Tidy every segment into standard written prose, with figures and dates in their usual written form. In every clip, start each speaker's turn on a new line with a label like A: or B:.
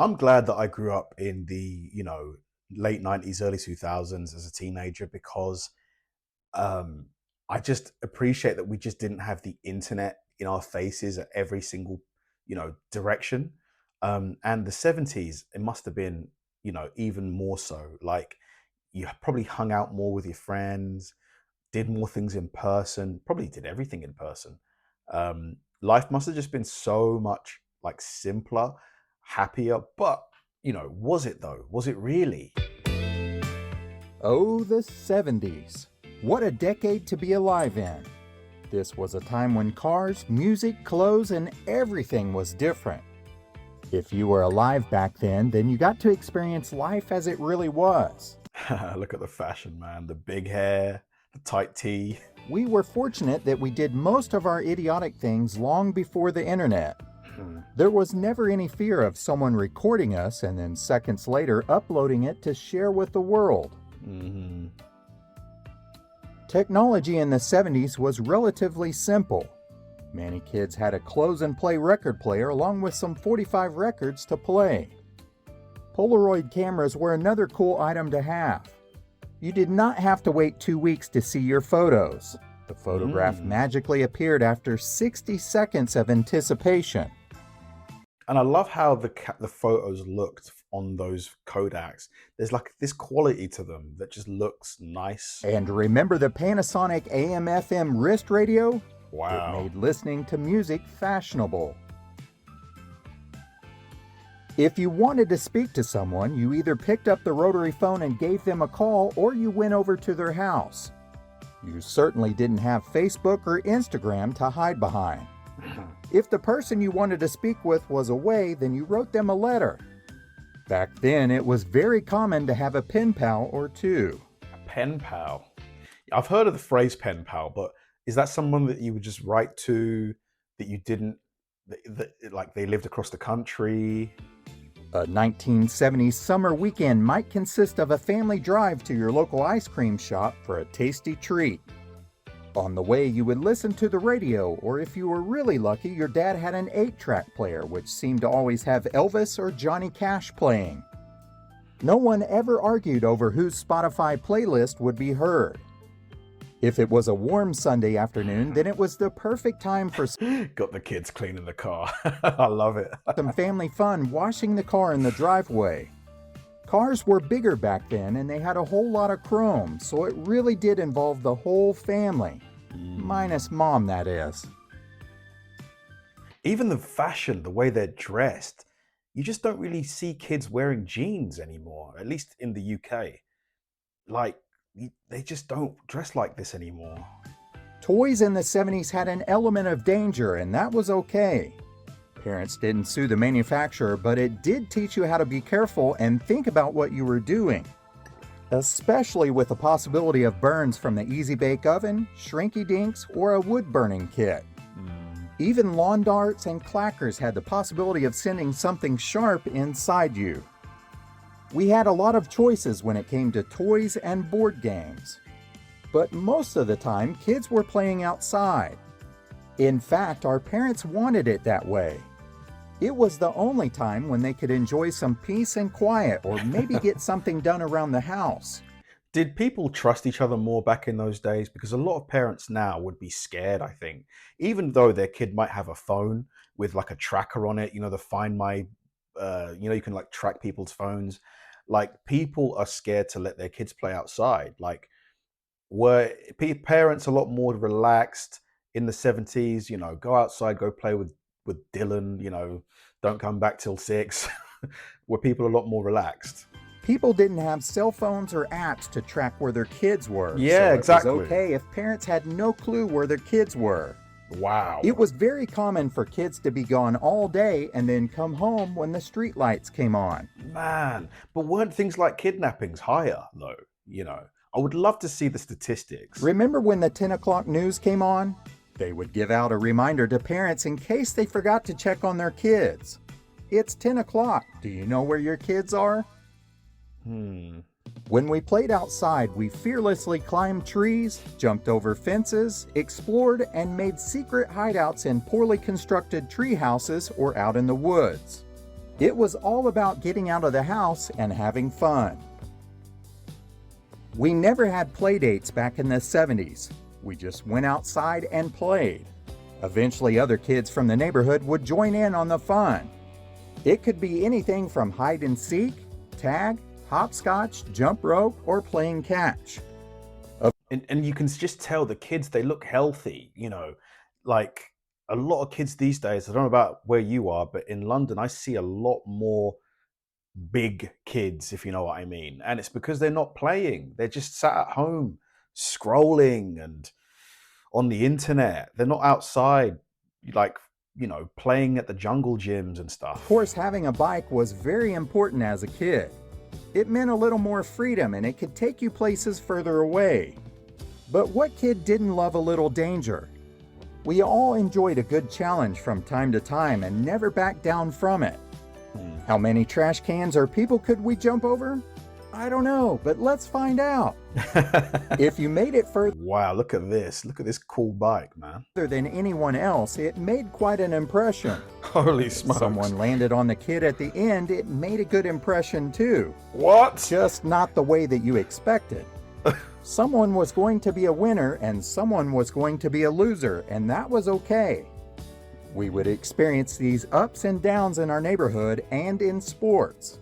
A: I'm glad that I grew up in the, late 90s, early 2000s as a teenager because um, I just appreciate that we just didn't have the internet in our faces at every single, direction. And the 70s, it must have been, even more so. Like you probably hung out more with your friends, did more things in person, probably did everything in person. Life must have just been so much like simpler, happier. But, was it though? Was it really?
B: Oh, the 70s. What a decade to be alive in. This was a time when cars, music, clothes, and everything was different. If you were alive back then you got to experience life as it really was.
A: Look at the fashion, man. The big hair, the tight tee.
B: We were fortunate that we did most of our idiotic things long before the internet. There was never any fear of someone recording us and then seconds later uploading it to share with the world.
A: Mm-hmm.
B: Technology in the 70s was relatively simple. Many kids had a close-and-play record player along with some 45 records to play. Polaroid cameras were another cool item to have. You did not have to wait 2 weeks to see your photos. The photograph magically appeared after 60 seconds of anticipation.
A: And I love how the photos looked on those Kodaks. There's like this quality to them that just looks nice.
B: And remember the Panasonic AM/FM wrist radio?
A: Wow.
B: It made listening to music fashionable. If you wanted to speak to someone, you either picked up the rotary phone and gave them a call, or you went over to their house. You certainly didn't have Facebook or Instagram to hide behind. If the person you wanted to speak with was away, then you wrote them a letter. Back then, it was very common to have a pen pal or two.
A: A pen pal. I've heard of the phrase pen pal, but is that someone that you would just write to that you didn't, like they lived across the country?
B: A 1970s summer weekend might consist of a family drive to your local ice cream shop for a tasty treat. On the way, you would listen to the radio, or if you were really lucky, your dad had an 8-track player, which seemed to always have Elvis or Johnny Cash playing. No one ever argued over whose Spotify playlist would be heard. If it was a warm Sunday afternoon, then it was the perfect time for
A: Got the kids cleaning the car. I love it.
B: some family fun washing the car in the driveway. Cars were bigger back then and they had a whole lot of chrome, so it really did involve the whole family. Minus mom, that is.
A: Even the fashion, the way they're dressed, you just don't really see kids wearing jeans anymore, at least in the UK. Like, they just don't dress like this anymore.
B: Toys in the 70s had an element of danger, and that was okay. Parents didn't sue the manufacturer, but it did teach you how to be careful and think about what you were doing. Especially with the possibility of burns from the Easy Bake Oven, Shrinky Dinks, or a wood burning kit. Even lawn darts and clackers had the possibility of sending something sharp inside you. We had a lot of choices when it came to toys and board games. But most of the time, kids were playing outside. In fact, our parents wanted it that way. It was the only time when they could enjoy some peace and quiet, or maybe get something done around the house.
A: Did people trust each other more back in those days? Because a lot of parents now would be scared, I think. Even though their kid might have a phone with like a tracker on it, the Find My, you can like track people's phones. Like people are scared to let their kids play outside. Like were parents a lot more relaxed in the 70s, go outside, go play with Dylan, don't come back till 6. Were people a lot more relaxed?
B: People didn't have cell phones or apps to track where their kids were.
A: Yeah,
B: so
A: exactly.
B: It was okay if parents had no clue where their kids were.
A: Wow.
B: It was very common for kids to be gone all day and then come home when the street lights came on.
A: Man, but weren't things like kidnappings higher, though? I would love to see the statistics.
B: Remember when the 10 o'clock news came on? They would give out a reminder to parents in case they forgot to check on their kids. It's 10 o'clock. Do you know where your kids are? When we played outside, we fearlessly climbed trees, jumped over fences, explored, and made secret hideouts in poorly constructed tree houses or out in the woods. It was all about getting out of the house and having fun. We never had play dates back in the 70s. We just went outside and played. Eventually, other kids from the neighborhood would join in on the fun. It could be anything from hide and seek, tag, hopscotch, jump rope, or playing catch.
A: And you can just tell the kids, they look healthy, like a lot of kids these days. I don't know about where you are, but in London, I see a lot more big kids, if you know what I mean. And it's because they're not playing. They're just sat at home scrolling and on the internet. They're not outside, like, playing at the jungle gyms and stuff.
B: Of course, having a bike was very important as a kid. It meant a little more freedom and it could take you places further away. But what kid didn't love a little danger? We all enjoyed a good challenge from time to time and never backed down from it. How many trash cans or people could we jump over? I don't know, but let's find out. If you made it further
A: Wow, look at this. Look at this cool bike, man.
B: than anyone else, it made quite an impression.
A: Holy smokes.
B: Someone landed on the kid at the end, it made a good impression too.
A: What?
B: Just not the way that you expected. Someone was going to be a winner and someone was going to be a loser, and that was okay. We would experience these ups and downs in our neighborhood and in sports.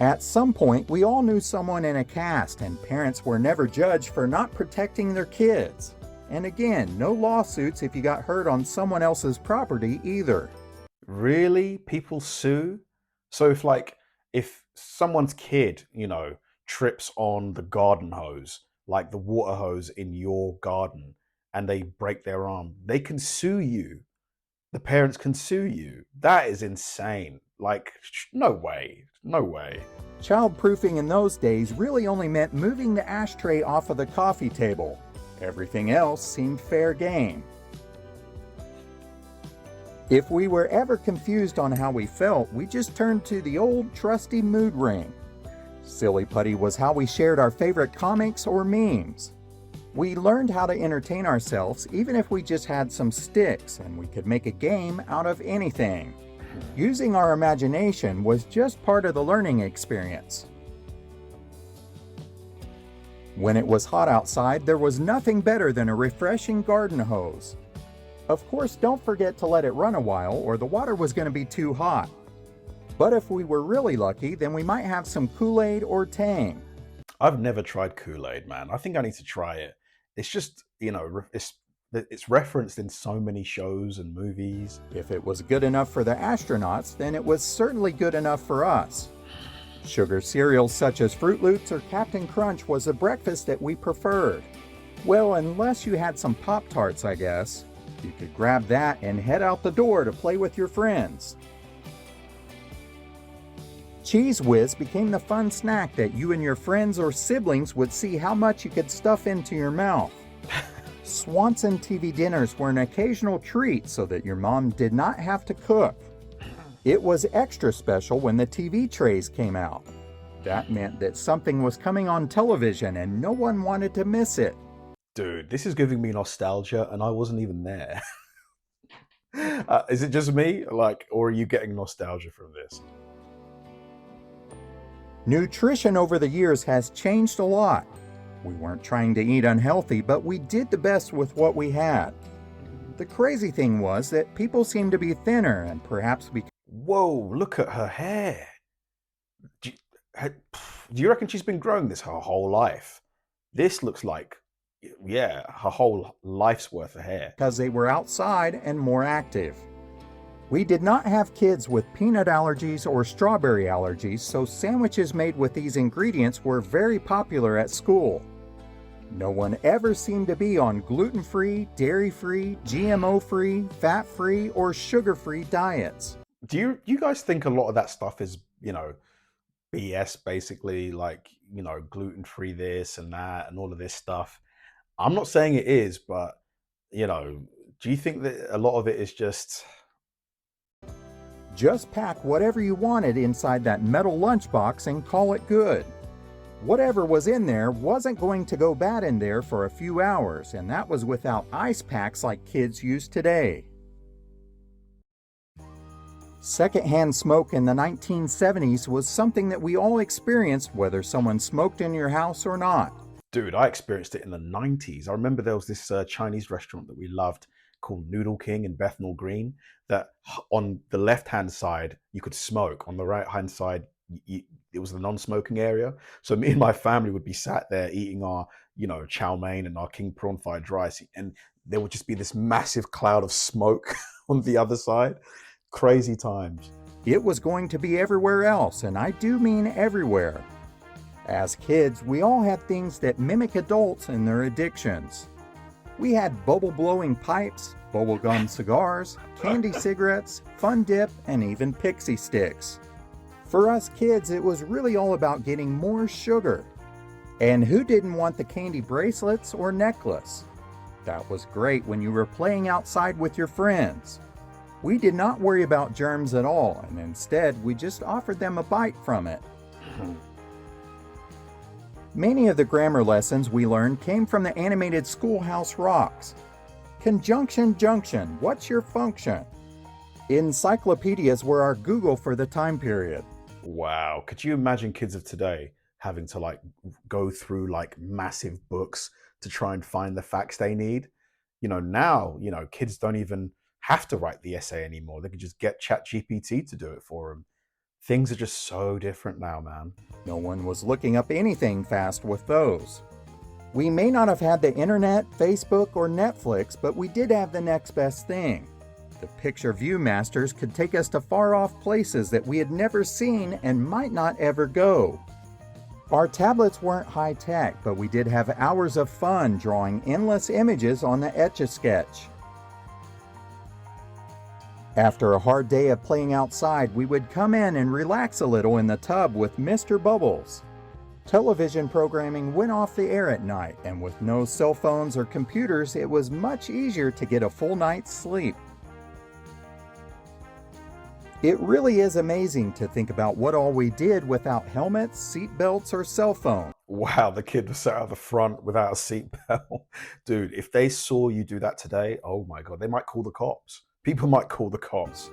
B: At some point, we all knew someone in a cast, and parents were never judged for not protecting their kids. And again, no lawsuits if you got hurt on someone else's property either.
A: Really? People sue? So if someone's kid, trips on the garden hose, like the water hose in your garden, and they break their arm, they can sue you. The parents can sue you. That is insane. Like, no way. No way.
B: Childproofing in those days really only meant moving the ashtray off of the coffee table. Everything else seemed fair game. If we were ever confused on how we felt, we just turned to the old trusty mood ring. Silly putty was how we shared our favorite comics or memes. We learned how to entertain ourselves even if we just had some sticks, and we could make a game out of anything. Using our imagination was just part of the learning experience. When it was hot outside, there was nothing better than a refreshing garden hose. Of course, don't forget to let it run a while or the water was going to be too hot. But if we were really lucky, then we might have some Kool-Aid or Tang.
A: I've never tried Kool-Aid, man. I think I need to try it. It's just, it's referenced in so many shows and movies.
B: If it was good enough for the astronauts, then it was certainly good enough for us. Sugar cereals such as Fruit Loops or Captain Crunch was a breakfast that we preferred. Well, unless you had some Pop-Tarts, I guess. You could grab that and head out the door to play with your friends. Cheese Whiz became the fun snack that you and your friends or siblings would see how much you could stuff into your mouth. Swanson TV dinners were an occasional treat so that your mom did not have to cook. It was extra special when the TV trays came out. That meant that something was coming on television and no one wanted to miss it.
A: Dude, this is giving me nostalgia and I wasn't even there. Is it just me? Or are you getting nostalgia from this?
B: Nutrition over the years has changed a lot. We weren't trying to eat unhealthy, but we did the best with what we had. The crazy thing was that people seemed to be thinner and perhaps because...
A: Whoa, look at her hair. Do you reckon she's been growing this her whole life? This looks like, her whole life's worth of hair.
B: Because they were outside and more active. We did not have kids with peanut allergies or strawberry allergies, so sandwiches made with these ingredients were very popular at school. No one ever seemed to be on gluten-free, dairy-free, GMO-free, fat-free, or sugar-free diets.
A: Do you guys think a lot of that stuff is, BS basically, gluten-free this and that and all of this stuff? I'm not saying it is, but, do you think that a lot of it is just
B: pack whatever you wanted inside that metal lunchbox and call it good. Whatever was in there wasn't going to go bad in there for a few hours, and that was without ice packs like kids use today. Secondhand smoke in the 1970s was something that we all experienced, whether someone smoked in your house or not.
A: Dude, I experienced it in the 90s. I remember there was this Chinese restaurant that we loved called Noodle King in Bethnal Green, that on the left-hand side, you could smoke. On the right-hand side, it was the non-smoking area. So me and my family would be sat there eating our, chow mein and our king prawn fried rice. And there would just be this massive cloud of smoke on the other side. Crazy times.
B: It was going to be everywhere else, and I do mean everywhere. As kids, we all had things that mimic adults and their addictions. We had bubble-blowing pipes, bubblegum cigars, candy cigarettes, Fun Dip, and even pixie sticks. For us kids, it was really all about getting more sugar. And who didn't want the candy bracelets or necklace? That was great when you were playing outside with your friends. We did not worry about germs at all, and instead we just offered them a bite from it. Many of the grammar lessons we learned came from the animated Schoolhouse Rocks. Conjunction junction, what's your function? Encyclopedias were our Google for the time period.
A: Wow. Could you imagine kids of today having to go through massive books to try and find the facts they need? Now, kids don't even have to write the essay anymore. They can just get ChatGPT to do it for them. Things are just so different now, man.
B: No one was looking up anything fast with those. We may not have had the internet, Facebook, or Netflix, but we did have the next best thing. The picture view masters could take us to far-off places that we had never seen and might not ever go. Our tablets weren't high-tech, but we did have hours of fun drawing endless images on the Etch-a-Sketch. After a hard day of playing outside, we would come in and relax a little in the tub with Mr. Bubbles. Television programming went off the air at night, and with no cell phones or computers, it was much easier to get a full night's sleep. It really is amazing to think about what all we did without helmets, seat belts, or cell phones.
A: Wow, the kid was sat out the front without a seatbelt. Dude, if they saw you do that today, oh my God, they might call the cops. People might call the cops.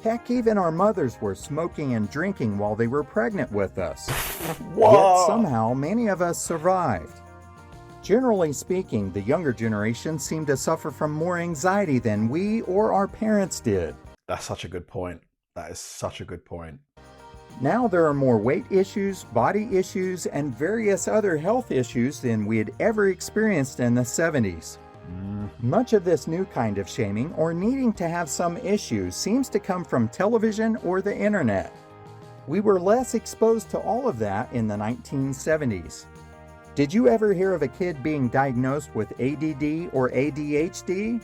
B: Heck, even our mothers were smoking and drinking while they were pregnant with us.
A: Whoa.
B: Yet somehow, many of us survived. Generally speaking, the younger generation seemed to suffer from more anxiety than we or our parents did.
A: That's such a good point. That is such a good point.
B: Now there are more weight issues, body issues, and various other health issues than we had ever experienced in the 70s. Much of this new kind of shaming or needing to have some issues seems to come from television or the internet. We were less exposed to all of that in the 1970s. Did you ever hear of a kid being diagnosed with ADD or ADHD?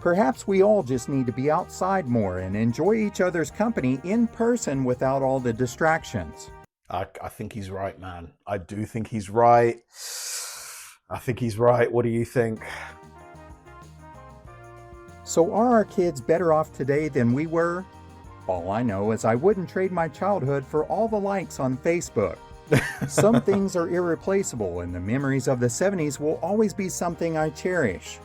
B: Perhaps we all just need to be outside more and enjoy each other's company in person without all the distractions.
A: I think he's right, man. I do think he's right. I think he's right. What do you think?
B: So are our kids better off today than we were? All I know is I wouldn't trade my childhood for all the likes on Facebook. Some things are irreplaceable, and the memories of the 70s will always be something I cherish.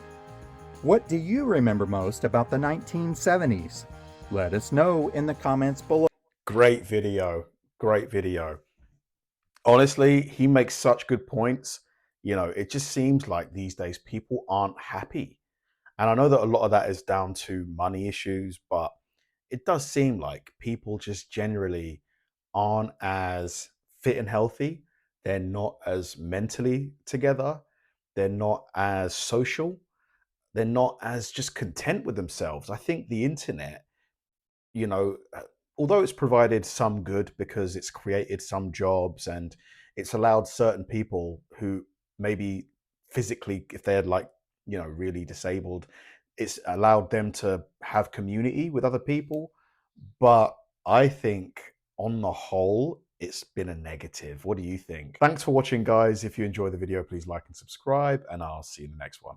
B: What do you remember most about the 1970s? Let us know in the comments below.
A: Great video. Great video. Honestly, he makes such good points. It just seems like these days people aren't happy. And I know that a lot of that is down to money issues, but it does seem like people just generally aren't as fit and healthy. They're not as mentally together. They're not as social. They're not as just content with themselves. I think the internet, although it's provided some good because it's created some jobs and it's allowed certain people who maybe physically, if they're really disabled, it's allowed them to have community with other people. But I think on the whole, it's been a negative. What do you think? Thanks for watching, guys. If you enjoyed the video, please like and subscribe, and I'll see you in the next one.